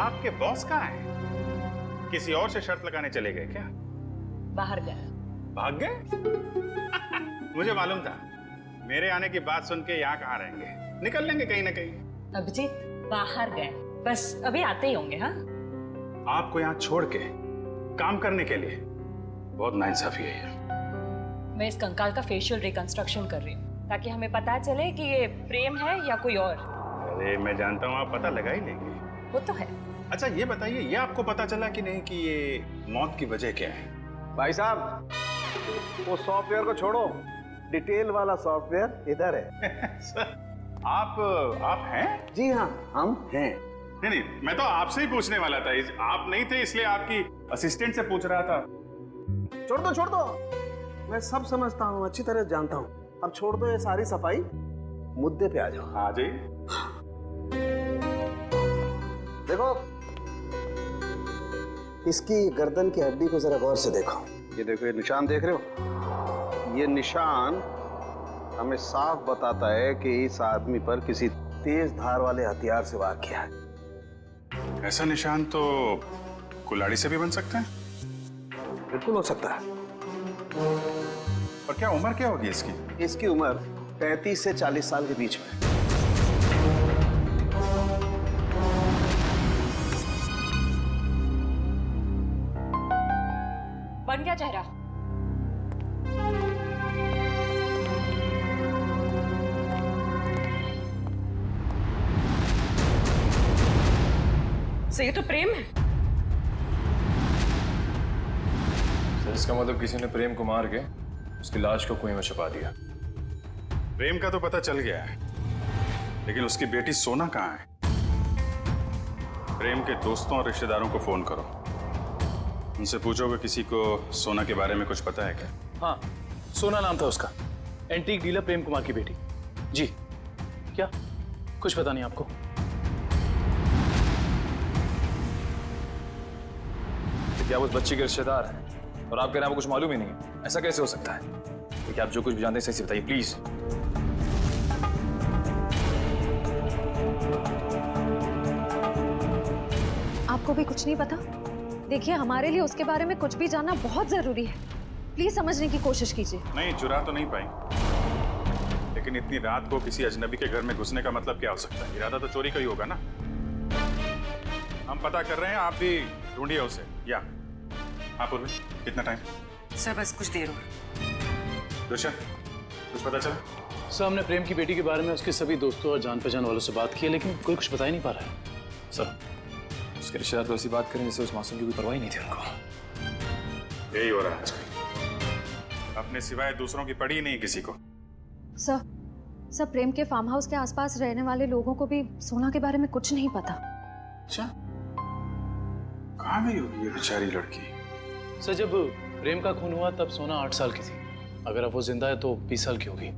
आपके बॉस कहाँ हैं? किसी और से शर्त लगाने चले गए क्या? बाहर गए। भाग गए? मुझे मालूम था, मेरे आने की बात सुन के यहाँ कहाँ रहेंगे, निकल लेंगे कहीं ना कहीं। अभिजीत बाहर गए, बस अभी आते ही होंगे। हाँ, आपको यहाँ छोड़ के काम करने के लिए बहुत नाइंसाफी है ये। मैं इस कंकाल का फेशियल रिकंस्ट्रक्शन कर रही हूँ ताकि हमें पता चले कि ये प्रेम है या कोई और। अरे मैं जानता हूँ आप पता लगा ही लेंगे। वो तो है। अच्छा ये बताइए, ये आपको पता चला कि नहीं कि ये मौत की वजह क्या है? भाई साहब, वो सॉफ्टवेयर को छोड़ो, डिटेल वाला सॉफ्टवेयर इधर है। सर, आप हैं? जी हाँ, हम हैं। नहीं, मैं तो आपसे ही पूछने वाला था। आप नहीं थे इसलिए आपकी असिस्टेंट से पूछ रहा था। छोड़ दो, मैं सब समझता हूँ, अच्छी तरह जानता हूँ। अब छोड़ दो ये सारी सफाई, मुद्दे पे आ जाओ। आ जाइए। देखो, इसकी गर्दन की हड्डी को जरा गौर से देखो। ये देखो, ये निशान देख रहे हो? ये निशान हमें साफ बताता है कि इस आदमी पर किसी तेज धार वाले हथियार से वार किया है। ऐसा निशान तो कुल्हाड़ी से भी बन सकता है। बिल्कुल हो सकता है। और क्या उम्र क्या होगी इसकी? इसकी उम्र 35 से 40 साल के बीच में। बन गया चेहरा? सर ये तो प्रेम है। सर इसका मतलब किसी ने प्रेम को मार के उसकी लाश को कुएं में छुपा दिया। प्रेम का तो पता चल गया है, लेकिन उसकी बेटी सोना कहाँ है? प्रेम के दोस्तों और रिश्तेदारों को फोन करो, उनसे पूछोगे किसी को सोना के बारे में कुछ पता है क्या? हाँ, सोना नाम था उसका, एंटीक डीलर प्रेम कुमार की बेटी। जी, क्या कुछ पता नहीं आपको? क्या उस बच्ची के रिश्तेदार हैं और आप कह रहे हैं आपको कुछ मालूम ही नहीं है? ऐसा कैसे हो सकता है? तो क्या आप जो कुछ भी जानते हैं सही से बताइए प्लीज। आपको भी कुछ नहीं पता? देखिए, हमारे लिए उसके बारे में कुछ भी जानना बहुत जरूरी है। प्लीज समझने की कोशिश कीजिए। नहीं, चुरा तो नहीं पाई, लेकिन इतनी रात को किसी अजनबी के घर में घुसने का मतलब क्या हो सकता है? इरादा तो चोरी का ही होगा ना। हम पता कर रहे हैं, आप भी ढूंढिए उसे। या हाँ पूर्वी, कितना टाइम? सर बस कुछ देर और। दुष्यंत, कुछ पता चला? सर हमने प्रेम की बेटी के बारे में उसके सभी दोस्तों और जान पहचान वालों से बात की है, लेकिन कोई कुछ बता ही नहीं पा रहा है। सर उसके रिश्तेदार तो ऐसी बात करें जैसे उस मासूम की कोई परवाह ही नहीं थी उनको। यही हो रहा है आजकल, अपने सिवाय दूसरों की पड़ी ही नहीं किसी को। सर प्रेम के फार्म हाउस के आसपास रहने वाले लोगों को भी सोना के बारे में कुछ नहीं पता। अच्छा, कहाँ गई होगी ये बेचारी लड़की? सर जब प्रेम का खून हुआ तब सोना 8 साल की थी। अगर अब वो जिंदा है तो 20 साल की होगी।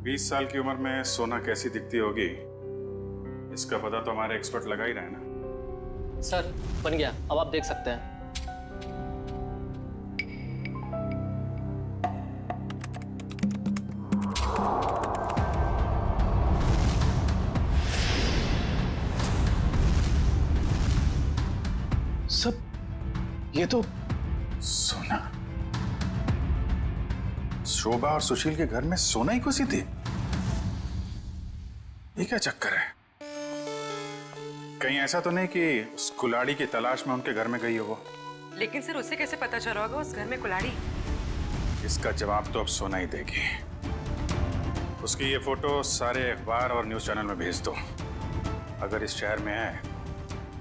20 साल की उम्र में सोना कैसी दिखती होगी, इसका पता तो हमारे एक्सपर्ट लगा ही रहे ना। सर बन गया, अब आप देख सकते हैं। सब ये तो सोना, शोभा और सुशील के घर में सोना ही घुसी थी? ये क्या चक्कर है? कहीं ऐसा तो नहीं कि उस कुल्हाड़ी की तलाश में उनके घर में गई हो वो? लेकिन सर उसे कैसे पता चला होगा उस घर में कुल्हाड़ी? इसका जवाब तो अब सोना ही देगी। उसकी ये फोटो सारे अखबार और न्यूज चैनल में भेज दो। अगर इस शहर में है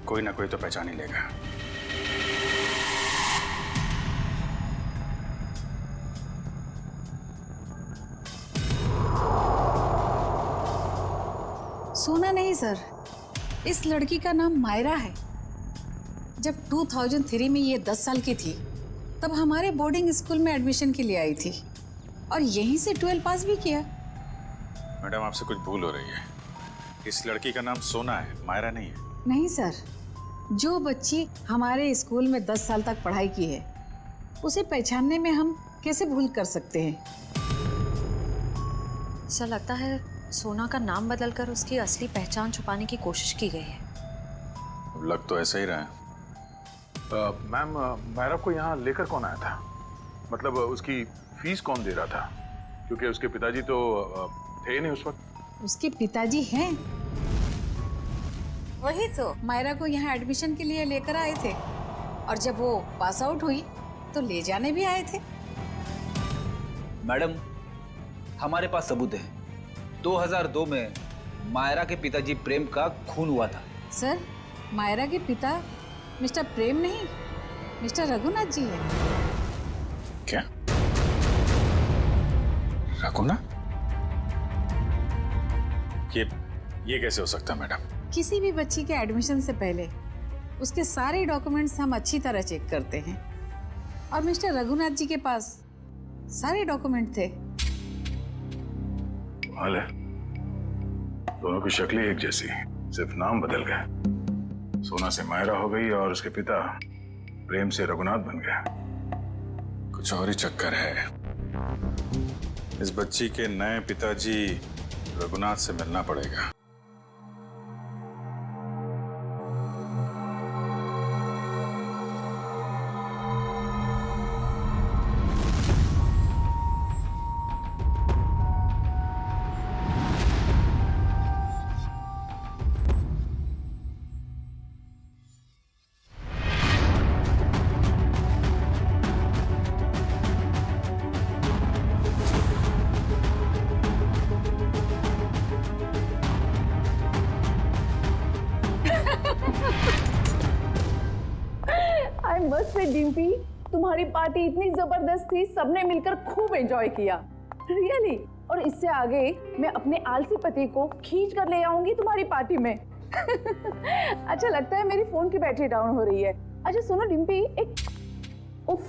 कोई ना कोई तो पहचान ही लेगा। सोना नहीं सर, इस लड़की का नाम मायरा है। जब 2003 में ये 10 साल की थी तब हमारे बोर्डिंग स्कूल में एडमिशन के लिए आई थी और यहीं से 12 पास भी किया। मैडम आपसे कुछ भूल हो रही है, इस लड़की का नाम सोना है, मायरा नहीं है। नहीं सर, जो बच्ची हमारे स्कूल में 10 साल तक पढ़ाई की है उसे पहचानने में हम कैसे भूल कर सकते हैं? सर लगता है सोना का नाम बदलकर उसकी असली पहचान छुपाने की कोशिश की गई है। लग तो ऐसा ही रहा है। मैम, मायरा को यहाँ लेकर कौन आया था? मतलब उसकी फीस कौन दे रहा था? क्योंकि उसके पिताजी तो थे नहीं उस वक्त। उसके पिताजी हैं। वही तो मायरा को यहाँ एडमिशन के लिए लेकर आए थे, और जब वो पास आउट हुई तो ले जाने भी आए थे। मैडम, हमारे पास सबूत है। 2002 में मायरा के पिताजी प्रेम का खून हुआ था। सर, मायरा के पिता मिस्टर प्रेम नहीं, मिस्टर रघुनाथ जी है। क्या? रघुनाथ? ये कैसे हो सकता है मैडम? किसी भी बच्ची के एडमिशन से पहले उसके सारे डॉक्यूमेंट्स हम अच्छी तरह चेक करते हैं, और मिस्टर रघुनाथ जी के पास सारे डॉक्यूमेंट थे। हाल है, दोनों की शक्लें एक जैसी, सिर्फ नाम बदल गए। सोना से मायरा हो गई और उसके पिता प्रेम से रघुनाथ बन गया। कुछ और ही चक्कर है। इस बच्ची के नए पिताजी रघुनाथ से मिलना पड़ेगा। आई मस्ट से डिम्पी, तुम्हारी पार्टी इतनी जबरदस्त थी, सबने मिलकर खूब एंजॉय किया। रियली। और इससे आगे मैं अपने आलसी पति को खींच कर ले आऊंगी तुम्हारी पार्टी में। अच्छा, लगता है मेरी फोन की बैटरी डाउन हो रही है। अच्छा सुनो डिम्पी, एक उफ,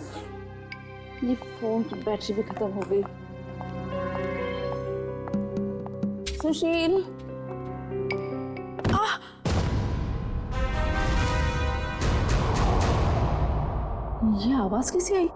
ये फोन की बैटरी भी खत्म हो गई। सुशील, ये आवाज कैसे आई?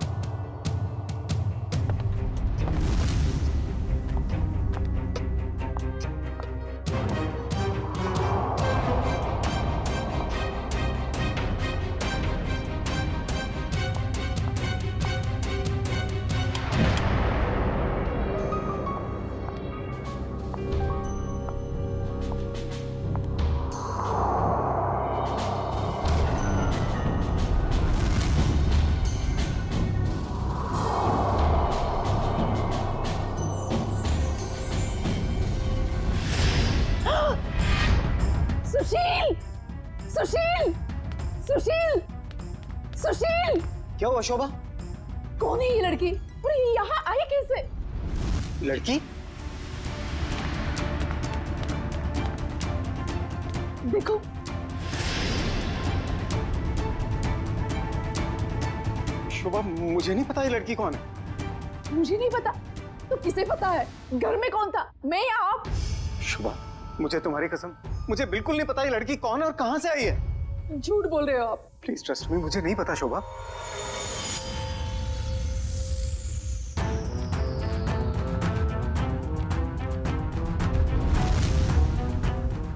सुशील, सुशील, सुशील, सुशील! क्या हुआ शोभा? कौन है ये लड़की और ये यहाँ आई कैसे? लड़की? देखो, शोभा, मुझे नहीं पता ये लड़की कौन है। मुझे नहीं पता तो किसे पता है? घर में कौन था, मैं या आप? शोभा, मुझे तुम्हारी कसम, मुझे बिल्कुल नहीं पता ये लड़की कौन है और कहां से आई है। झूठ बोल रहे हो आप। प्लीज ट्रस्ट मी, मुझे नहीं पता शोभा।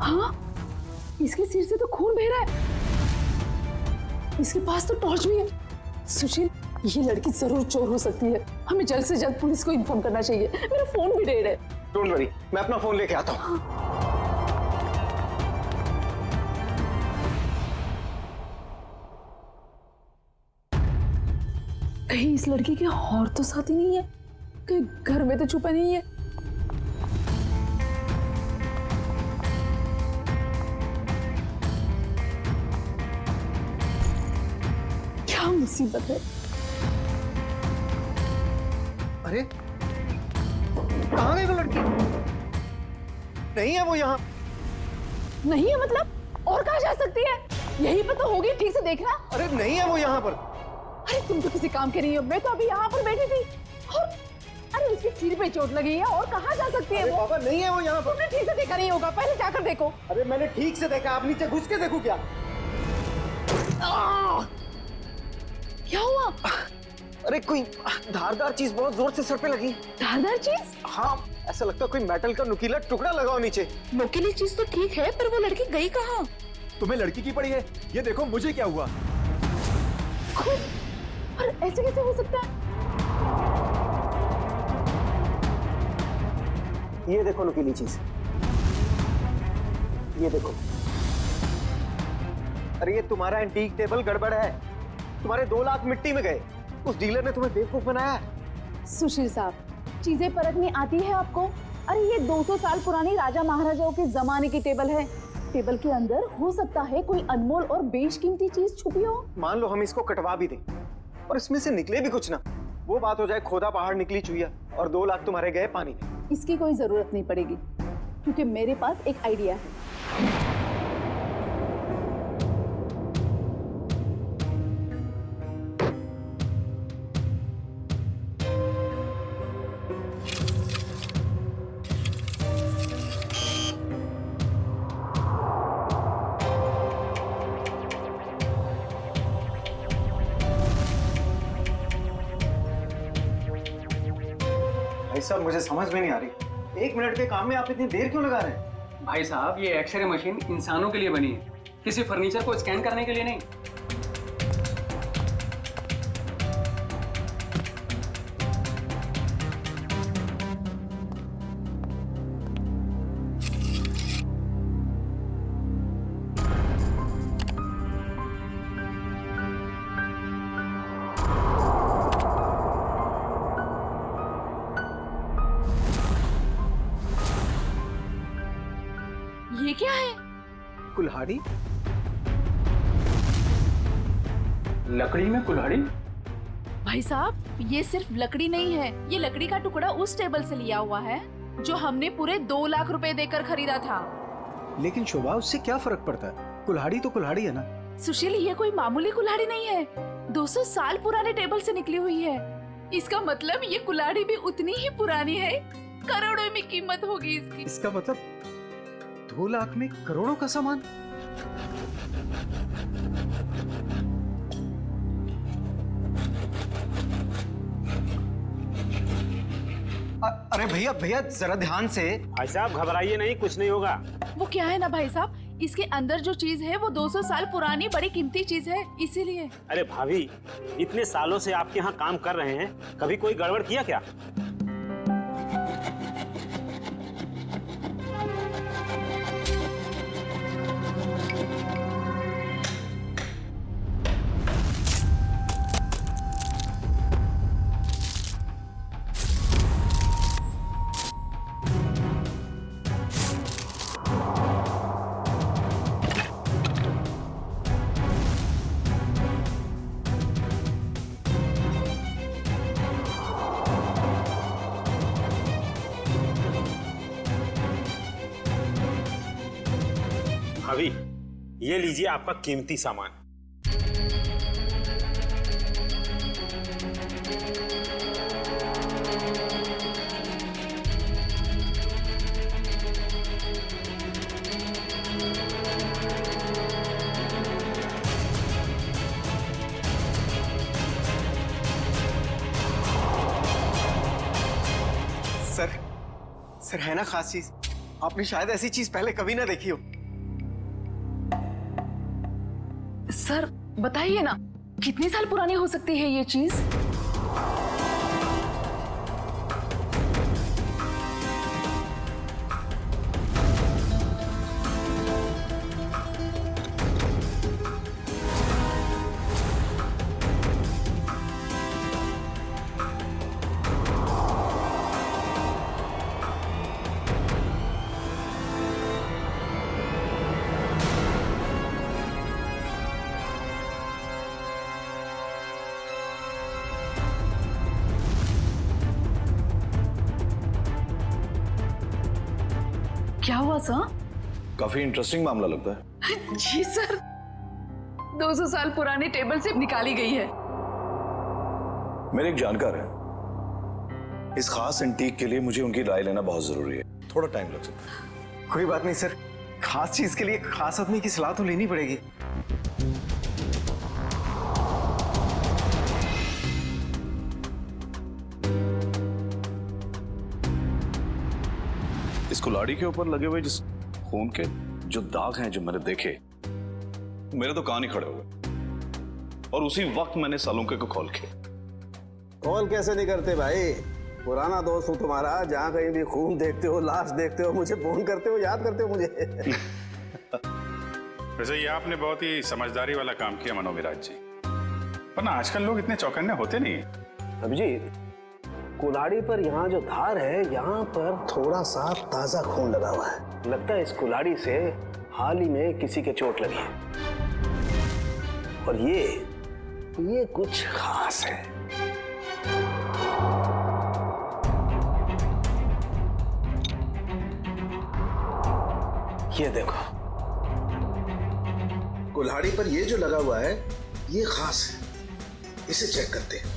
हाँ, इसके सिर से तो खून बह रहा है। इसके पास तो टॉर्च भी है। सुशील, ये लड़की जरूर चोर हो सकती है। हमें जल्द से जल्द पुलिस को इन्फॉर्म करना चाहिए। मेरा फोन भी डेड है। डोंट वरी, मैं अपना फोन लेके आता हूँ। कहीं इस लड़की के और तो साथी नहीं है? कहीं घर में तो छुपा नहीं है? क्या मुसीबत है? अरे, कहाँ गई वो लड़की? नहीं है वो यहाँ। नहीं है मतलब? और कहाँ जा सकती है? यही पर तो होगी, ठीक से देखना। अरे नहीं है वो यहाँ पर। अरे तुम तो किसी काम के नहीं हो। मैं तो अभी यहाँ पर बैठी थी और अरे उसके सिर पे चोट लगी है। और कहाँ जा सकती है वो? बाबा, नहीं है वो यहाँ पर। तुमने ठीक से देखा नहीं होगा, पहले जाकर देखो। अरे मैंने ठीक से देखा, आप नीचे घुस के देखो क्या? क्या हुआ? अरे कोई धारदार चीज बहुत जोर से सर पे लगी। धारदार चीज? हाँ, ऐसा लगता है कोई मेटल का नुकीला टुकड़ा लगाओ नीचे। नुकीली चीज तो ठीक है, पर वो लड़की गई कहाँ? तुम्हें लड़की की पड़ी है? ये देखो मुझे क्या हुआ। और ऐसे कैसे हो सकता है? ये देखो नुकीली चीज, ये देखो। अरे ये तुम्हारा एंटीक टेबल गड़बड़ है। तुम्हारे 2 लाख मिट्टी में गए। उस डीलर ने तुम्हें बेवकूफ बनाया है। सुशील साहब, चीजें परखनी आती है आपको? अरे ये 200 साल पुरानी राजा महाराजाओं के जमाने की टेबल है। टेबल के अंदर हो सकता है कोई अनमोल और बेशकीमती चीज छुपी हो। मान लो हम इसको कटवा भी दें और इसमें से निकले भी कुछ ना, वो बात हो जाए खोदा पहाड़ निकली चुहिया और 2 लाख तुम्हारे गए पानी में। इसकी कोई जरूरत नहीं पड़ेगी, क्योंकि मेरे पास एक आइडिया है। भाई साहब मुझे समझ में नहीं आ रही, 1 मिनट के काम में आप इतनी देर क्यों लगा रहे हैं? भाई साहब, ये एक्सरे मशीन इंसानों के लिए बनी है, किसी फर्नीचर को स्कैन करने के लिए नहीं। ये क्या है? कुल्हाड़ी? लकड़ी में कुल्हाड़ी? भाई साहब, ये सिर्फ लकड़ी नहीं है, ये लकड़ी का टुकड़ा उस टेबल से लिया हुआ है जो हमने पूरे 2 लाख रुपए देकर खरीदा था। लेकिन शोभा, उससे क्या फर्क पड़ता है? कुल्हाड़ी तो कुल्हाड़ी है ना। सुशील, ये कोई मामूली कुल्हाड़ी नहीं है, 200 साल पुराने टेबल से निकली हुई है। इसका मतलब ये कुल्हाड़ी भी उतनी ही पुरानी है, करोड़ों में कीमत होगी इसकी। इसका मतलब 2 लाख में करोड़ों का सामान। अरे भैया भैया जरा ध्यान से। भाई साहब घबराइए नहीं, कुछ नहीं होगा। वो क्या है ना भाई साहब, इसके अंदर जो चीज है वो 200 साल पुरानी बड़ी कीमती चीज है, इसीलिए। अरे भाभी, इतने सालों से आपके यहाँ काम कर रहे हैं, कभी कोई गड़बड़ किया क्या? भाभी, ये लीजिए आपका कीमती सामान। सर है ना खास चीज? आपने शायद ऐसी चीज पहले कभी ना देखी हो। सर बताइए ना, कितने साल पुरानी हो सकती है ये चीज? क्या हुआ सर? काफी इंटरेस्टिंग मामला लगता है। जी सर, 200 साल पुरानी टेबल से निकाली गई है। मेरे एक जानकार है, इस खास एंटीक के लिए मुझे उनकी राय लेना बहुत जरूरी है, थोड़ा टाइम लग सकता है। कोई बात नहीं सर, खास चीज के लिए खास आदमी की सलाह तो लेनी पड़ेगी। इस कुल्हाड़ी के ऊपर लगे हुए जिस खून के जो दाग हैं जो मैंने देखे, मेरे तो कान ही खड़े हो गए और उसी वक्त मैंने सालुंके को कॉल किया। कॉल कैसे नहीं करते भाई, पुराना दोस्त हूँ तुम्हारा, जहाँ कहीं भी खून देखते हो, लाश देखते हो, मुझे फोन करते हो, याद करते हो मुझे। वैसे ये आपने बहुत ही समझदारी वाला काम किया मनोविराज जी, वरना आजकल लोग इतने चौकन्ने होते नहीं। अभिजीत, कुल्हाड़ी पर यहाँ जो धार है, यहाँ पर थोड़ा सा ताजा खून लगा हुआ है। लगता है इस कुल्हाड़ी से हाल ही में किसी के चोट लगी है, और ये कुछ खास है। ये देखो, कुल्हाड़ी पर ये जो लगा हुआ है ये खास है, इसे चेक करते हैं।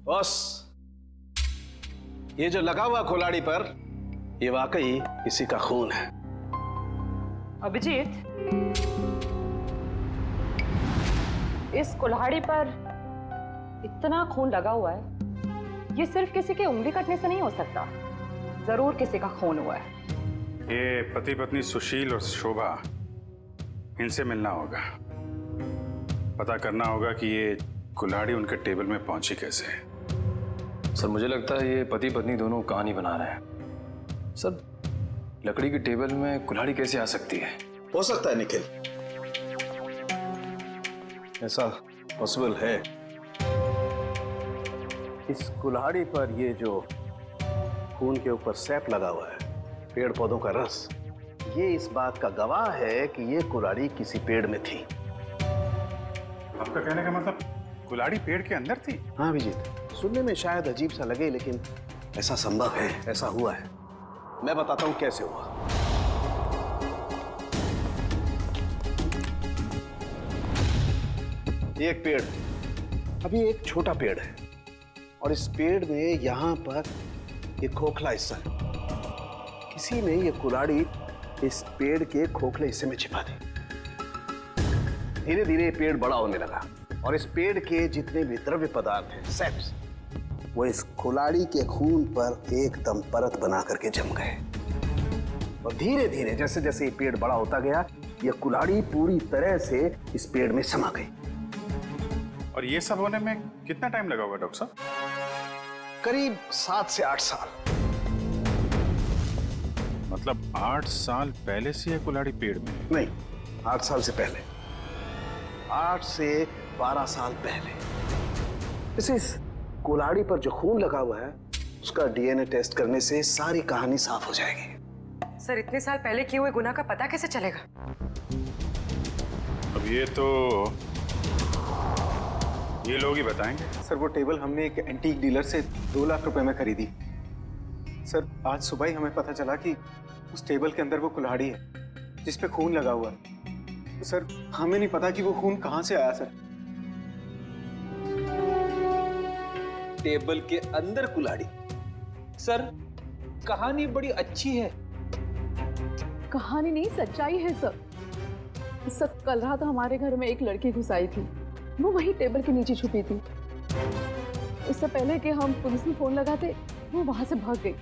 बस ये जो लगा हुआ कुल्हाड़ी पर, ये वाकई किसी का खून है। अभिजीत, इस कुल्हाड़ी पर इतना खून लगा हुआ है, ये सिर्फ किसी के उंगली कटने से नहीं हो सकता, जरूर किसी का खून हुआ है। ये पति पत्नी सुशील और शोभा, इनसे मिलना होगा, पता करना होगा कि ये कुल्हाड़ी उनके टेबल में पहुंची कैसे। सर मुझे लगता है ये पति पत्नी दोनों कहानी बना रहे हैं। सर लकड़ी की टेबल में कुल्हाड़ी कैसे आ सकती है? हो सकता है निखिल, ऐसा पॉसिबल है। इस कुल्हाड़ी पर ये जो खून के ऊपर सैप लगा हुआ है, पेड़ पौधों का रस, ये इस बात का गवाह है कि ये कुल्हाड़ी किसी पेड़ में थी। आपका कहने का मतलब कुल्हाड़ी पेड़ के अंदर थी? हाँ अभिजीत, सुनने में शायद अजीब सा लगे, लेकिन ऐसा संभव है, ऐसा हुआ है। मैं बताता हूं कैसे हुआ। ये एक पेड़, अभी एक छोटा पेड़ है, और इस पेड़ में यहां पर एक खोखला हिस्सा है। किसी ने ये कुल्हाड़ी इस पेड़ के खोखले हिस्से में छिपा दी। धीरे धीरे ये पेड़ बड़ा होने लगा, और इस पेड़ के जितने भी द्रव्य पदार्थ हैं, सेप्स, वो इस कुल्हाड़ी के खून पर एकदम परत बना करके जम गए। और धीरे धीरे जैसे जैसे ये पेड़ बड़ा होता गया, ये कुल्हाड़ी पूरी तरह से इस पेड़ में समा गई। और ये सब होने में कितना टाइम लगा होगा डॉक्टर साहब? करीब 7 से 8 साल। मतलब 8 साल पहले से ये कुल्हाड़ी पेड़ में? नहीं, 8 साल से पहले, 8 से 12 साल पहले। इस कुल्हाड़ी पर जो खून लगा हुआ है, उसका डीएनए टेस्ट करने से सारी कहानी साफ हो जाएगी। सर इतने साल पहले किए हुए गुनाह का पता कैसे चलेगा? अब ये तो ये लोग ही बताएंगे। सर वो टेबल हमने एक एंटीक डीलर से 2 लाख रुपए में खरीदी। सर आज सुबह ही हमें पता चला कि उस टेबल के अंदर वो कुल्हाड़ी है जिस पे खून लगा हुआ है। तो सर हमें नहीं पता कि वो खून कहाँ से आया। सर टेबल के अंदर कुल्हाड़ी? सर कहानी बड़ी अच्छी है। कहानी नहीं, सच्चाई है सर। सर कल रात हमारे घर में एक लड़की घुस आई थी, वो वही टेबल के नीचे छुपी थी। उससे पहले कि हम पुलिस में फोन लगाते, वो वहां से भाग गई।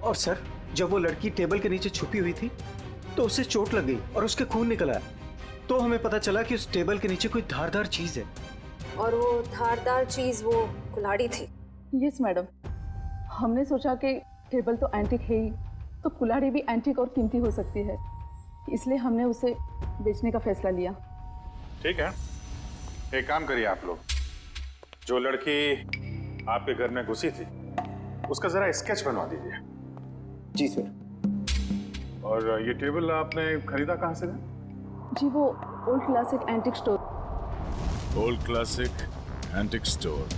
और सर जब वो लड़की टेबल के नीचे छुपी हुई थी तो उसे चोट लग गई और उसके खून निकल आया। तो हमें पता चला कि उस टेबल के नीचे कोई धारदार चीज है। और वो धारदार चीज वो कुल्हाड़ी थी। यस मैडम, हमने सोचा कि टेबल तो एंटीक है ही, तो कुल्हाड़ी भी एंटीक और कीमती हो सकती है, इसलिए हमने उसे बेचने का फैसला लिया। ठीक है, एक काम करिए आप लोग, जो लड़की आपके घर में घुसी थी उसका जरा स्केच बनवा दीजिए। जी सर। और ये टेबल आपने खरीदा कहाँ से? जी वो old classic antique store. Old classic antique store.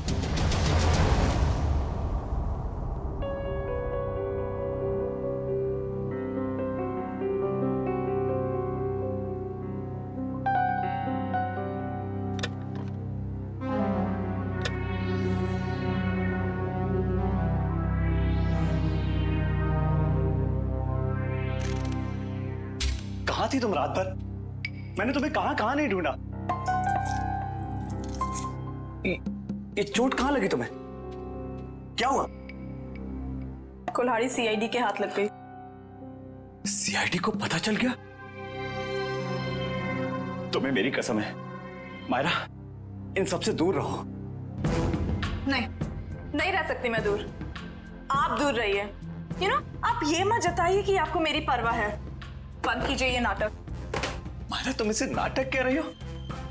थी तुम रात भर? मैंने तुम्हें कहां कहां नहीं ढूंढा। ये चोट कहां लगी तुम्हें? क्या हुआ? कुल्हाड़ी सीआईडी के हाथ लग गई। सीआईडी को पता चल गया? तुम्हें मेरी कसम है मायरा, इन सबसे दूर रहो। नहीं रह सकती मैं दूर। आप दूर रहिए। यू नो, आप ये मत जताइए कि आपको मेरी परवाह है। बंद कीजिए ये नाटक। मायरा, तुम इसे नाटक कह रही हो?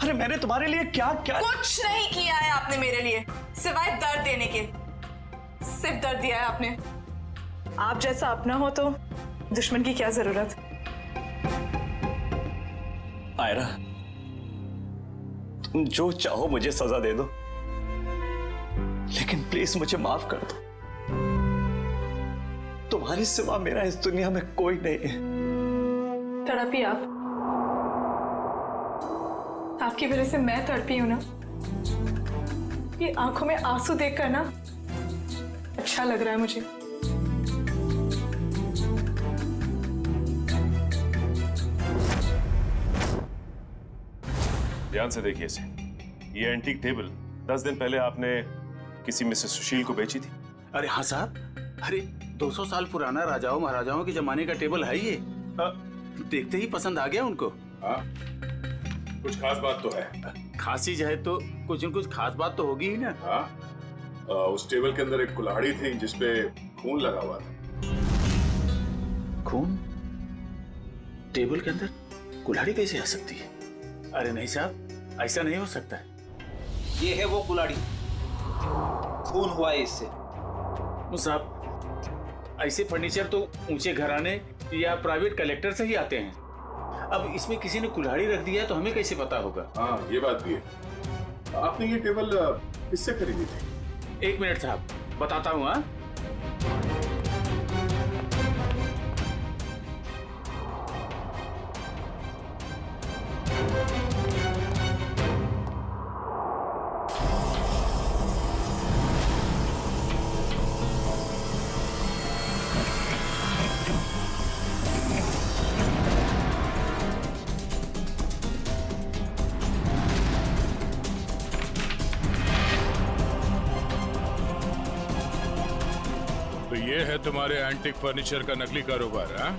अरे मैंने तुम्हारे लिए क्या क्या कुछ नहीं किया है आपने मेरे लिए, सिवाय दर्द देने के। सिर्फ दर्द दिया है आपने। आप जैसा अपना हो तो दुश्मन की क्या जरूरत। मायरा, तुम जो चाहो मुझे सजा दे दो, लेकिन प्लीज मुझे माफ कर दो। तुम्हारे सिवा मेरा इस दुनिया में कोई नहीं है। तड़पी आप। आपकी वजह से मैं तड़पी हूं ना। ये आंखों में आंसू देखकर ना अच्छा लग रहा है मुझे। ध्यान से देखिए इसे। ये एंटीक टेबल 10 दिन पहले आपने किसी मिसेस सुशील को बेची थी। अरे हाँ साहब, अरे 200 साल पुराना राजाओं महाराजाओं के जमाने का टेबल है ये। देखते ही पसंद आ गया उनको। हाँ, कुछ खास बात तो है। खास चीज है तो कुछ न कुछ खास बात तो होगी ही ना। हाँ, उस टेबल के अंदर एक कुल्हाड़ी थी जिसपे खून लगा हुआ था। खून? टेबल के अंदर कुल्हाड़ी कैसे आ सकती है? अरे नहीं साहब, ऐसा नहीं हो सकता है। ये है वो कुल्हाड़ी, खून हुआ है इससे। साहब, ऐसे फर्नीचर तो ऊंचे घराने या प्राइवेट कलेक्टर से ही आते हैं। अब इसमें किसी ने कुल्हाड़ी रख दिया है तो हमें कैसे पता होगा? हाँ, ये बात भी है। आपने ये टेबल किससे खरीदी थी? 1 मिनट साहब, बताता हूँ। हाँ, तो ये है तुम्हारे एंटीक फर्नीचर का नकली कारोबार? हाँ,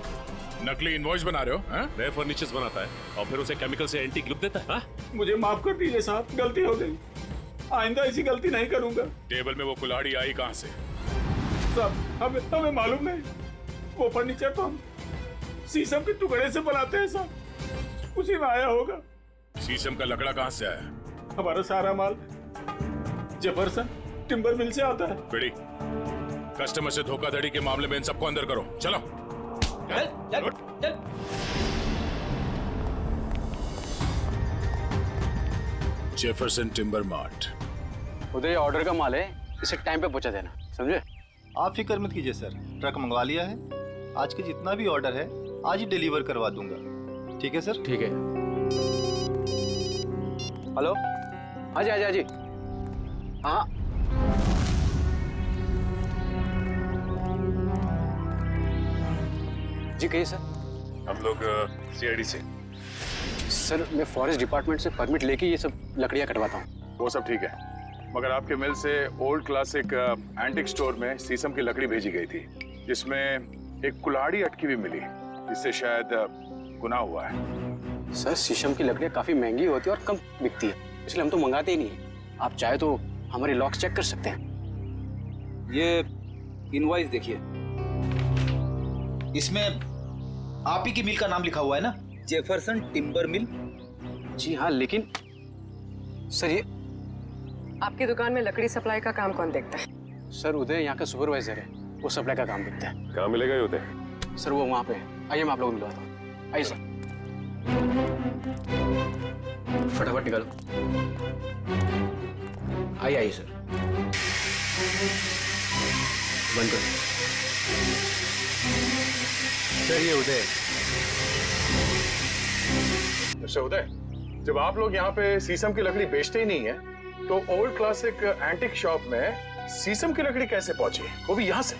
नकली इनवॉइस बना रहे हो? हाँ, नए फर्नीचर्स बनाता है और फिर उसे केमिकल से एंटीक लुक देता है। हाँ? मुझे माफ कर दीजिए साहब, गलती हो गई। आइंदा ऐसी गलती नहीं करूंगा। टेबल में वो कुल्हाड़ी आई कहाँ से? साहब, हमें मालूम नहीं। वो फर्नीचर तो हम शीशम के टुकड़े से बनाते हैं साहब, उसी में आया होगा। शीशम का लकड़ा कहाँ से आया? हमारा सारा माल जबरसन टिम्बर मिल से आता है। बिड़ी, कस्टमर से धोखाधड़ी के मामले में इन सबको अंदर करो। चलो। चल, चल, चल। Jefferson timber mart. उधर ऑर्डर का माल है, इसे टाइम पे पहुंचा देना, समझे? आप फिक्र मत कीजिए सर, ट्रक मंगवा लिया है। आज के जितना भी ऑर्डर है आज ही डिलीवर करवा दूंगा। ठीक है सर? ठीक है। हेलो, आजी आजी आजी। हाँ, जी कहिए सर। हम लोग सीआईडी से। सर, मैं फॉरेस्ट डिपार्टमेंट से परमिट लेके ये सब लकड़ियाँ कटवाता हूँ। वो सब ठीक है, मगर आपके मिल से ओल्ड क्लासिक एंटिक स्टोर में शीशम की लकड़ी भेजी गई थी जिसमें एक कुल्हाड़ी अटकी हुई मिली, जिससे शायद गुनाह हुआ है। सर, शीशम की लकड़ियाँ काफी महंगी होती है और कम बिकती है, इसलिए हम तो मंगाते ही नहीं। आप चाहे तो हमारे लॉक्स चेक कर सकते हैं। ये इनवॉइस देखिए, इसमें आप ही की मिल का नाम लिखा हुआ है ना, जेफरसन टिम्बर मिल। जी हाँ, लेकिन सर ये आपकी दुकान में लकड़ी सप्लाई का काम कौन देखता है? सर, उदय यहाँ का सुपरवाइजर है, वो सप्लाई का काम देखता है। कहाँ मिलेगा ये उदय? सर, वो वहाँ पे है। आइए मैं आप लोगों को मिलवाता हूँ। आइए सर, फटाफट निकालो। आइए आइए सर, बंद करो। सर, ये उदय। अच्छा उदय, जब आप लोग यहाँ पे शीशम की लकड़ी बेचते ही नहीं है, तो ओल्ड क्लासिक एंटिक शॉप में शीशम की लकड़ी कैसे पहुंची, वो भी यहाँ से?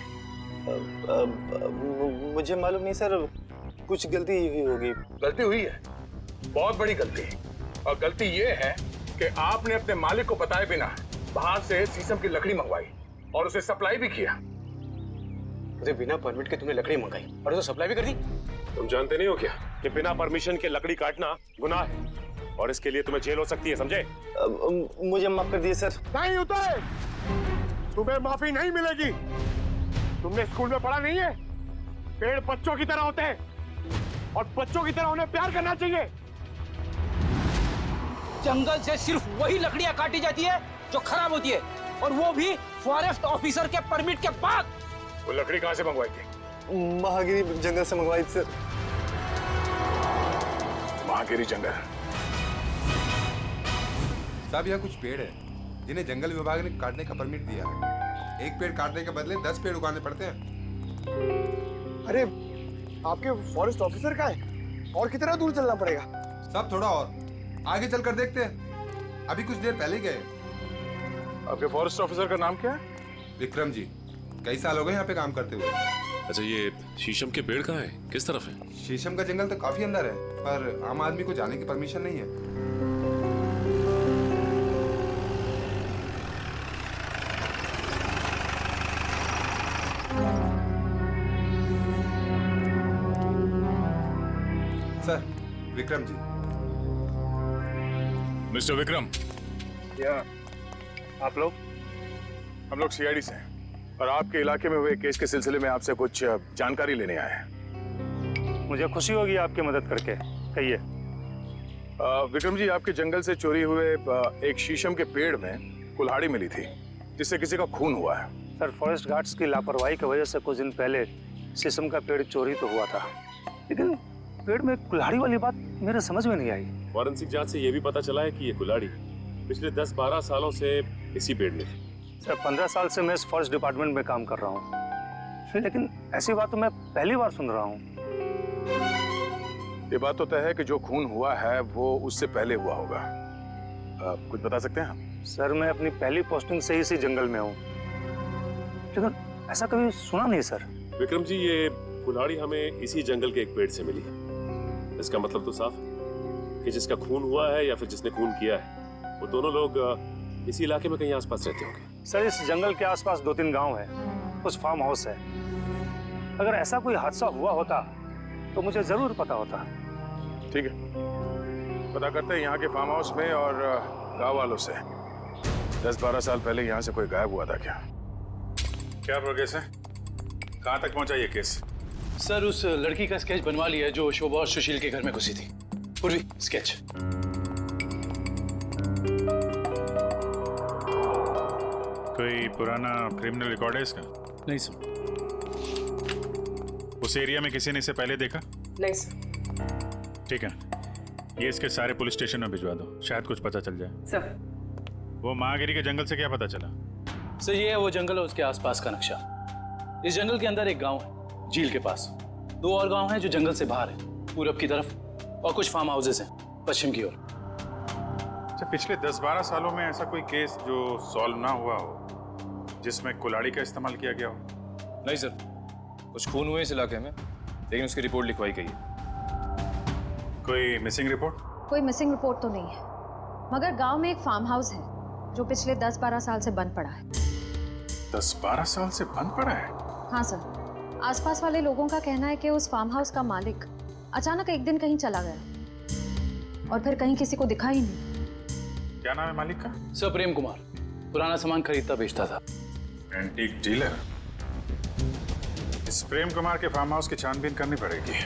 मुझे मालूम नहीं सर, कुछ गलती हुई होगी। गलती हुई है, बहुत बड़ी गलती। और गलती ये है कि आपने अपने मालिक को बताए बिना बाहर से शीशम की लकड़ी मंगवाई और उसे सप्लाई भी किया। मुझे बिना परमिट के तुमने लकड़ी मंगाई और उसे सप्लाई भी कर दी। तुम जानते नहीं हो क्या कि बिना परमिशन के लकड़ी काटना गुनाह है और इसके लिए तुम्हें जेल हो सकती है, समझे? मुझे माफ कर दिए सर। नहीं उतर, तुम्हें माफी नहीं मिलेगी। तुमने स्कूल में पढ़ा नहीं है, पेड़ बच्चों की तरह होते हैं और बच्चों की तरह उन्हें प्यार करना चाहिए। जंगल से सिर्फ वही लकड़ियां काटी जाती है जो खराब होती है, और वो भी फॉरेस्ट ऑफिसर के परमिट के बाद। वो लकड़ी कहां से मंगवाई थी? महागिरी जंगल से मंगवाई थी सर। महागिरी जंगल? साहब यहाँ कुछ पेड़ है जिन्हें जंगल विभाग ने काटने का परमिट दिया है। एक पेड़ काटने के बदले 10 पेड़ उगाने पड़ते हैं। अरे आपके फॉरेस्ट ऑफिसर का है, और कितना दूर चलना पड़ेगा? साहब थोड़ा और आगे चलकर देखते हैं, अभी कुछ देर पहले गए। आपके फॉरेस्ट ऑफिसर का नाम क्या है? विक्रम जी, कई साल हो गए यहाँ पे काम करते हुए। अच्छा, ये शीशम के पेड़ कहाँ है, किस तरफ है? शीशम का जंगल तो काफी अंदर है, पर आम आदमी को जाने की परमिशन नहीं है। सर, विक्रम जी। मिस्टर विक्रम। या आप लोग? हम लोग सीआईडी से हैं और आपके इलाके में हुए केस के सिलसिले में आपसे कुछ जानकारी लेने आए हैं। मुझे खुशी होगी आपकी मदद करके। कहिए। विक्रम जी, आपके जंगल से चोरी हुए एक शीशम के पेड़ में कुल्हाड़ी मिली थी जिससे किसी का खून हुआ है। सर, फॉरेस्ट गार्ड्स की लापरवाही की वजह से कुछ दिन पहले शीशम का पेड़ चोरी तो हुआ था, लेकिन पेड़ में कुल्हाड़ी वाली बात मेरे समझ में नहीं आई। फॉरेंसिक जांच से यह भी पता चला है कि ये कुल्हाड़ी पिछले 10-12 सालों से इसी पेड़ में थी। सर, 15 साल से मैं इस फॉरेस्ट डिपार्टमेंट में काम कर रहा हूँ, लेकिन ऐसी बात तो मैं पहली बार सुन रहा हूँ। ये बात तो तय है कि जो खून हुआ है वो उससे पहले हुआ होगा। कुछ बता सकते हैं आप? सर, मैं अपनी पहली पोस्टिंग से ही इसी जंगल में हूँ, लेकिन ऐसा कभी सुना नहीं सर। विक्रम जी, ये कुल्हाड़ी हमें इसी जंगल के एक पेड़ से मिली है। इसका मतलब तो साफ है कि जिसका खून हुआ है या फिर जिसने खून किया है वो दोनों लोग इसी इलाके में कहीं आसपास रहते होंगे। सर, इस जंगल के आसपास 2-3 गांव है, कुछ फार्म हाउस है। अगर ऐसा कोई हादसा हुआ होता तो मुझे जरूर पता होता। ठीक है, पता करते हैं यहाँ के फार्म हाउस में और गांव वालों से। 10-12 साल पहले यहाँ से कोई गायब हुआ था क्या? क्या प्रोग्रेस है? कहाँ तक पहुँचा ये केस? सर, उस लड़की का स्केच बनवा लिया है जो शोभा और सुशील के घर में घुसी थी। पूर्वी स्केच। कोई पुराना क्रिमिनल रिकॉर्ड है इसका? नहीं सर। उस एरिया में किसी ने इसे पहले देखा? नहीं सर। ठीक है, ये इसके सारे पुलिस स्टेशन में भिजवा दो, शायद कुछ पता चल जाए। सर, वो महागिरी के जंगल से क्या पता चला? सर, ये है वो जंगल और उसके आसपास का नक्शा। इस जंगल के अंदर एक गांव है झील के पास, 2 और गांव हैं जो जंगल से बाहर है पूरब की तरफ, और कुछ फार्म हाउसेस हैं पश्चिम की ओर। अच्छा, पिछले 10-12 सालों में ऐसा कोई केस जो सॉल्व ना हुआ हो जिसमें कुल्हाड़ी का इस्तेमाल किया गया हो? नहीं सर, कुछ खून हुए इस इलाके में, लेकिन उसकी रिपोर्ट लिखवाई गई है। कोई मिसिंग रिपोर्ट? कोई मिसिंग रिपोर्ट तो नहीं है, मगर गांव में एक फार्म हाउस है जो पिछले 10-12 साल से बंद पड़ा है। 10-12 साल से बंद पड़ा है? हाँ सर, आसपास वाले लोगों का कहना है कि उस फार्म हाउस का मालिक अचानक एक दिन कहीं चला गया और फिर कहीं किसी को दिखा ही नहीं। क्या नाम है मालिक का? सर, प्रेम कुमार। पुराना सामान खरीदता बेचता था। Antique dealer? इस प्रेम कुमार के फार्म हाउस की छानबीन करनी पड़ेगी।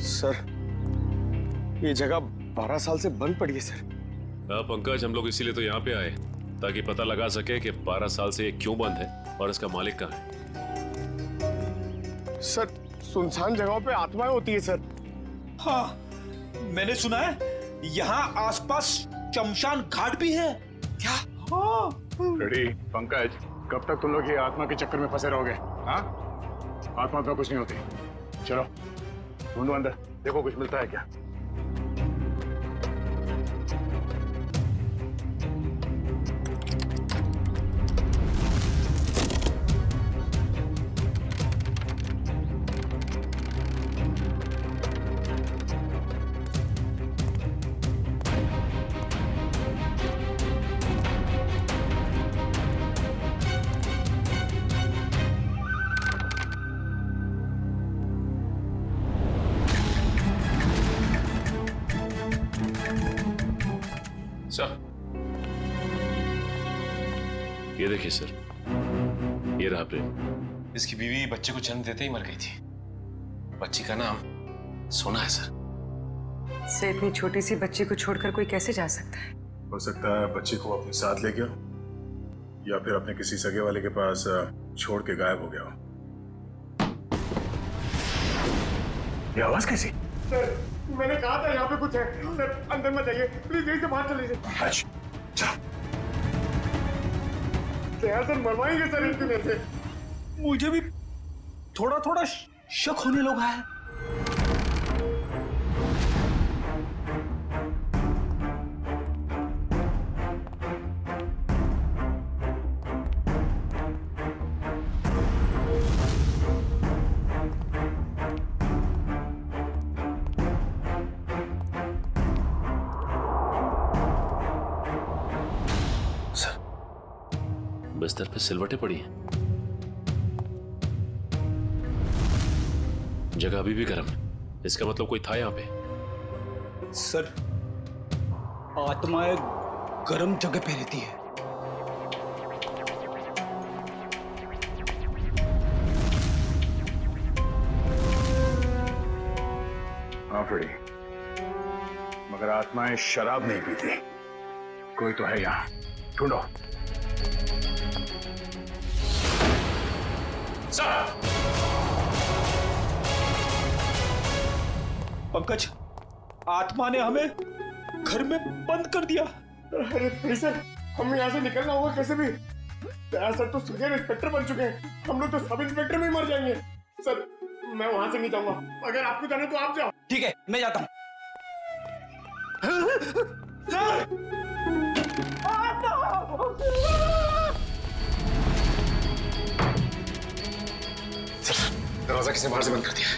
सर, ये जगह 12 साल से बंद पड़ी है सर। हाँ पंकज, हम लोग इसीलिए तो यहाँ पे आए ताकि पता लगा सके कि 12 साल से ये क्यों बंद है और इसका मालिक कहाँ है। सर, सुनसान जगहों पे आत्माएं होती है सर। हाँ, मैंने सुना है यहाँ आसपास शमशान घाट भी है। क्या? हाँ। रेडी पंकज, कब तक तुम लोग ये आत्मा के चक्कर में फंसे रहोगे? हाँ, आत्मा तो कुछ नहीं होती। चलो ढूंढो अंदर, देखो कुछ मिलता है क्या। सर, ये देखिए सर, ये रहा प्रेम। इसकी बीवी बच्चे को जन्म देते ही मर गई थी। बच्ची का नाम सोना है सर। से इतनी छोटी सी बच्ची को छोड़कर कोई कैसे जा सकता है? हो सकता है बच्ची को अपने साथ ले गया या फिर अपने किसी सगे वाले के पास छोड़ के गायब हो गया हो। ये आवाज कैसी? सर, मैंने कहा था यहाँ पे कुछ है। सर, अंदर मत जाइए प्लीज, यहीं से बाहर चले जाइए। सर, मरवाएंगे सर इनकी वजह से। मुझे भी थोड़ा थोड़ा शक होने लगा है। बिस्तर पे सिलवटें पड़ी हैं। जगह अभी भी गर्म है। इसका मतलब कोई था यहाँ पे। सर, आत्माएं गर्म जगह पे रहती है। हाँ फ्रेडी, मगर आत्माएं शराब नहीं पीती। कोई तो है यहाँ, ढूंढो। पंकज, आत्मा ने हमें घर में बंद कर दिया। अरे सर, हमें यहाँ से निकलना होगा कैसे भी। सर तो सीनियर इंस्पेक्टर बन चुके हैं, हम लोग तो सब इंस्पेक्टर में ही मर जाएंगे। सर, मैं वहां से नहीं जाऊंगा। अगर आपको जाना तो आप जाओ। ठीक है, मैं जाता हूँ। सर, दरवाजा किसने बाहर से बंद कर दिया?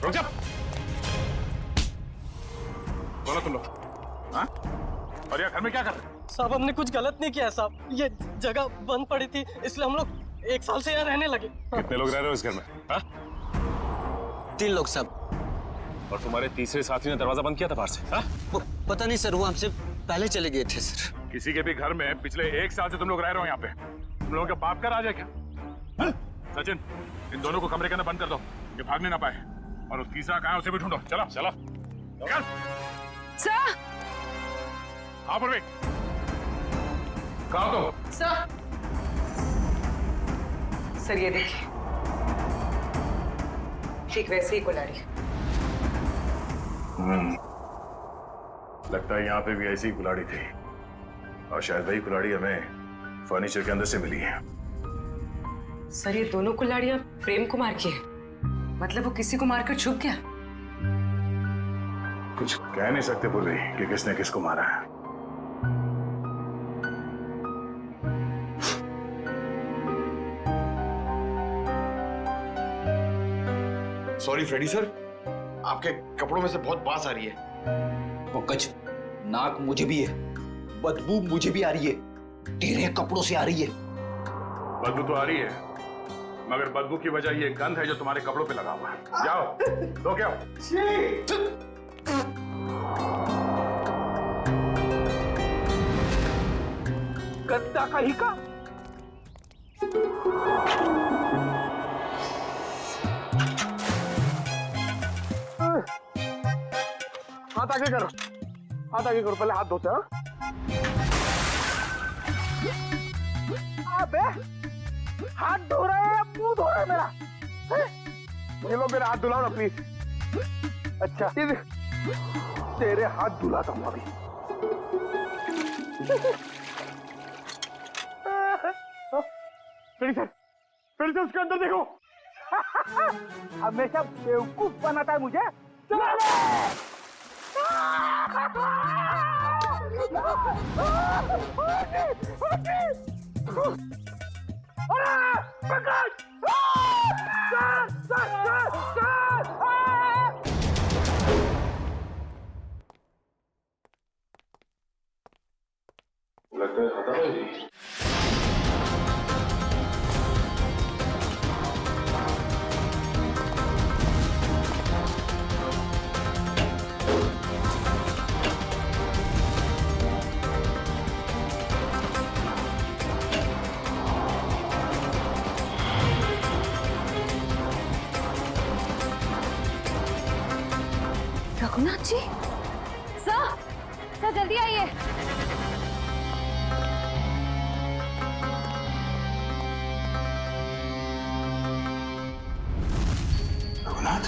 रुक जा। बोलो तुम लोग, हाँ? और यार घर में क्या कर रहे हो? साहब, हमने कुछ गलत नहीं किया साहब। ये जगह बंद पड़ी थी, इसलिए हम लोग 1 साल से यहाँ रहने लगे। कितने लोग रह रहे हो इस घर में? हाँ? 3 लोग साहब। और तुम्हारे तीसरे साथी ने दरवाजा बंद किया था बाहर से? हाँ? पता नहीं सर, वो हमसे पहले चले गए थे सर। किसी के भी घर में पिछले 1 साल से तुम लोग रह रहे हो यहाँ पे? तुम लोगों का बाप का राज है क्या? हाँ? सचिन, इन दोनों को कमरे के अंदर बंद कर दो, ये भागने ना पाए। और वो तीसरा कहाँ है उसे भी ढूंढो। चलो चलो चल। सर! हाँ पूर्वी, कहाँ हो तुम? सर, ये देखिए, ठीक वैसे ही कुल्हाड़ी। लगता है यहाँ पे भी ऐसी ही कुल्हाड़ी थी, और शायद वही कुल्हाड़ी हमें फर्नीचर के अंदर से मिली है। सर, ये दोनों कुल्हाड़ियां प्रेम कुमार की है। मतलब वो किसी को मारकर छुप गया। कुछ कह नहीं सकते पूर्वी कि किसने किसको मारा है। सॉरी फ्रेडी सर, आपके कपड़ों में से बहुत बास आ रही है। पंकज, नाक मुझे भी है, बदबू मुझे भी आ रही है, तेरे कपड़ों से आ रही है। बदबू तो आ रही है, मगर बदबू की वजह ये गंध है जो तुम्हारे कपड़ों पे लगा हुआ है। जाओ तो क्या? गद्दा कहीं का। हाथ आगे करो, हाथ आगे करो, पहले हाथ धोते हैं। अबे हाथ धो रहे हैं, मुंह धो रहे हैं मेरा। ये लो मेरा हाथ धुलाओ ना प्लीज। अच्छा तेरे हाथ धुलाता हूँ अभी। फिर से उसके अंदर देखो। हमेशा बेवकूफ बनाता है मुझे। चलो लगता है खत्म है जी। रघुनाथ जी, सर जल्दी आइए। रघुनाथ,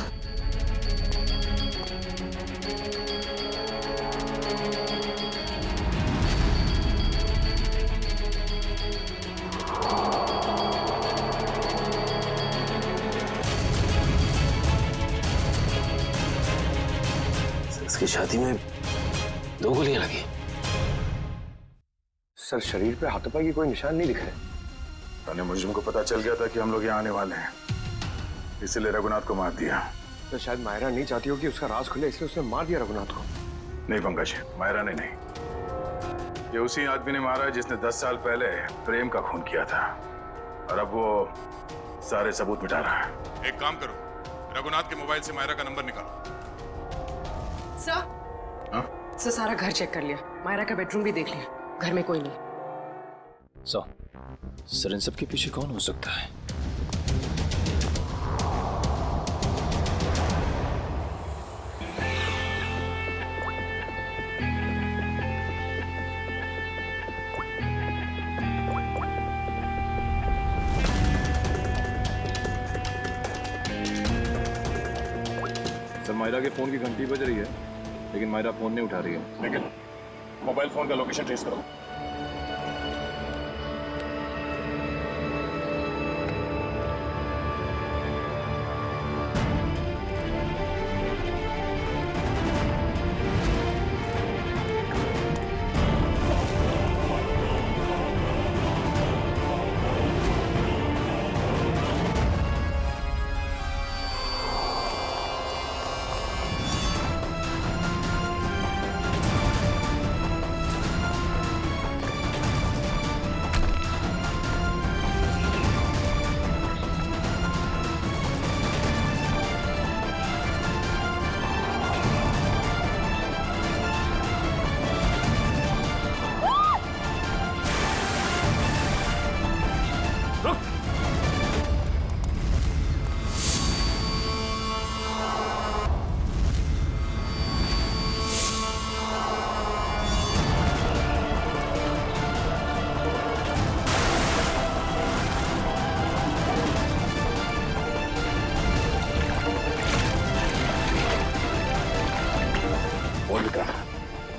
इसकी छाती में 2 गोलियां लगी। सर शरीर पे हाथों पाई की कोई निशान नहीं दिख रहे। मुझको पता चल गया था कि हम लोग यहाँ आने वाले हैं, इसलिए रघुनाथ को मार दिया। तो शायद मायरा नहीं चाहती हो कि उसका राज खुले, इसलिए उसने मार दिया रघुनाथ को। नहीं पंकज, मायरा ने नहीं, ये उसी आदमी ने मारा है जिसने 10 साल पहले प्रेम का खून किया था, और अब वो सारे सबूत मिटा रहा है। एक काम करो, रघुनाथ के मोबाइल से मायरा का नंबर निकालो। सर सारा घर चेक कर लिया, मायरा का बेडरूम भी देख लिया, घर में कोई नहीं। सर इन सब के पीछे कौन हो सकता है? सर मायरा के फोन की घंटी बज रही है, लेकिन मायरा फोन नहीं उठा रही है। लेकिन मोबाइल फोन का लोकेशन ट्रेस करो।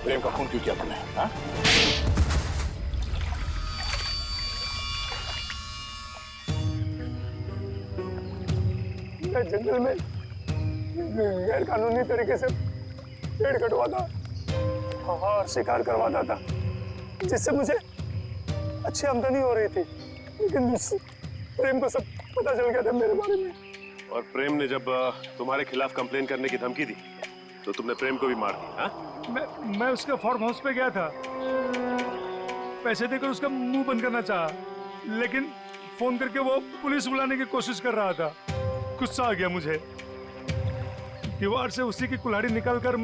प्रेम का खून क्यों किया तुमने? हाँ? मैं जंगल में गैर कानूनी तरीके से पेड़ कटवाता और शिकार करवाता था, जिससे मुझे अच्छी आमदनी हो रही थी। लेकिन प्रेम को सब पता चल गया था मेरे बारे में। और प्रेम ने जब तुम्हारे खिलाफ कंप्लेन करने की धमकी दी तो तुमने प्रेम को भी मार दिया। मैं उसके फार्म हाउस पे गया था, पैसे देकर उसका मुंह बंद करना चाहा, लेकिन फोन करके वो पुलिस बुलाने की कोशिश कर रहा था। गुस्सा आ गया मुझे, दीवार से उसी की कुल्हाड़ी निकालकर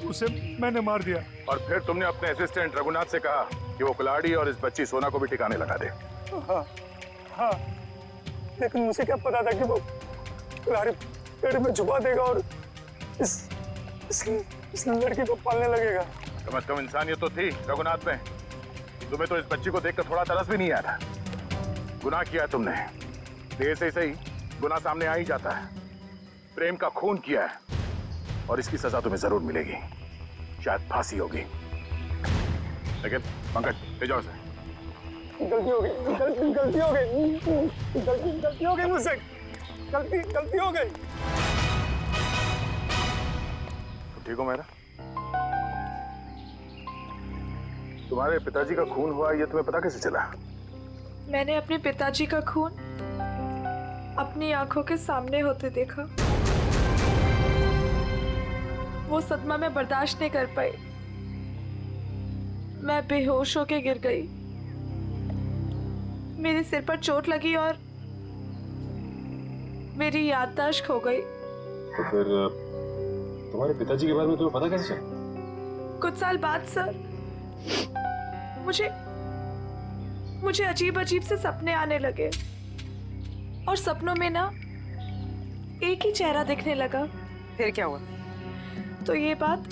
उसे मैंने मार दिया। और फिर तुमने अपने असिस्टेंट रघुनाथ से कहा कि वो कुल्हाड़ी और इस बच्ची सोना को भी ठिकाने लगा दे। हाँ हाँ, लेकिन मुझे क्या पता था कि वो कुल्हाड़ी पेड़ में छुपा देगा और इस लड़की को पालने लगेगा। कम से कम इंसानियत तो थी रघुनाथ में। तुम्हें तो इस बच्ची को देखकर थोड़ा तरस भी नहीं आया था। गुनाह किया है तुमने, देर से सही गुनाह सामने आ ही जाता है। प्रेम का खून किया है और इसकी सजा तुम्हें जरूर मिलेगी, शायद फांसी होगी। लेकिन पंकज ले जाओ इसे। गलती हो गई, गलती हो गई, गलती हो गई मुझसे, गलती हो गई। ठीक हो मेरा? तुम्हारे पिताजी का खून हुआ ये तुम्हें पता कैसे चला? मैंने अपने पिताजी का खून अपनी आंखों के सामने होते देखा। वो सदमा मैं बर्दाश्त नहीं कर पाई। मैं बेहोश होके गिर गई। मेरे सिर पर चोट लगी और मेरी याददाश्त खो गई। तो फिर तुम्हारे पिताजी के बारे में तुम्हें पता कैसे चला? कुछ साल बाद सर मुझे अजीब अजीब से सपने आने लगे और सपनों में ना एक ही चेहरा दिखने लगा। फिर क्या हुआ? तो ये बात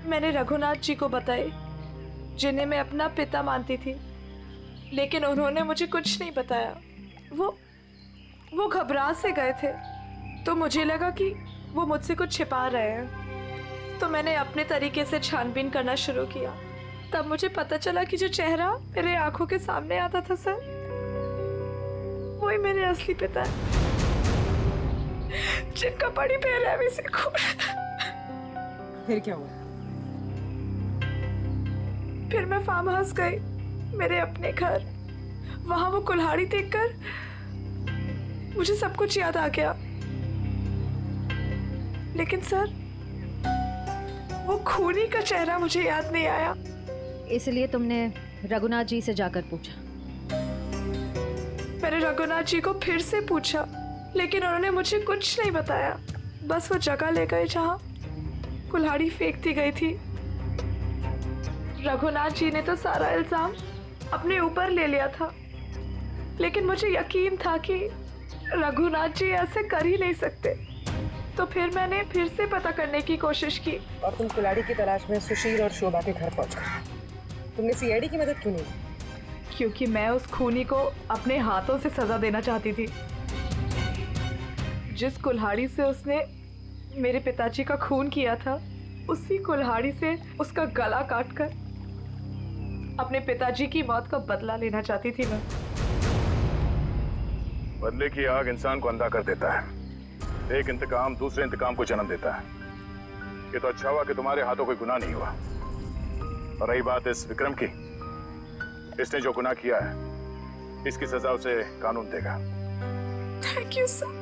मैंने रघुनाथ जी को बताई, जिन्हें मैं अपना पिता मानती थी, लेकिन उन्होंने मुझे कुछ नहीं बताया। वो घबरा से गए थे, तो मुझे लगा कि वो मुझसे कुछ छिपा रहे हैं। तो मैंने अपने तरीके से छानबीन करना शुरू किया। तब मुझे पता चला कि जो चेहरा मेरे आंखों के सामने आता था सर, वही मेरे असली पिता है, जिनका बड़ी बेरहमी से खून। फिर क्या हुआ? फिर मैं फार्म हाउस गई, मेरे अपने घर। वहां वो कुल्हाड़ी देखकर मुझे सब कुछ याद आ गया। लेकिन सर वो खूनी का चेहरा मुझे याद नहीं आया। इसलिए तुमने रघुनाथ जी से जाकर पूछा? मैंने रघुनाथ जी को फिर से पूछा, लेकिन उन्होंने मुझे कुछ नहीं बताया। बस वो जगह ले गए जहां कुल्हाड़ी फेंक दी गई थी। रघुनाथ जी ने तो सारा इल्जाम अपने ऊपर ले लिया था, लेकिन मुझे यकीन था कि रघुनाथ जी ऐसे कर ही नहीं सकते। तो फिर मैंने फिर से पता करने की कोशिश की। और तुम कुल्हाड़ी की तलाश में सुशील और शोभा के घर पहुंच गए। तुमने सीआईडी की मदद क्यों नहीं? क्योंकि मैं उस खूनी को अपने हाथों से सजा देना चाहती थी। जिस कुल्हाड़ी से उसने मेरे पिताजी का खून किया था, उसी कुल्हाड़ी से उसका गला काटकर अपने पिताजी की मौत का बदला लेना चाहती थी मैं। बदले की आग इंसान को अंधा कर देता है। एक इंतकाम दूसरे इंतकाम को जन्म देता है। ये तो अच्छा हुआ कि तुम्हारे हाथों कोई गुनाह नहीं हुआ। और रही बात इस विक्रम की, इसने जो गुनाह किया है, इसकी सजा उसे कानून देगा। Thank you sir.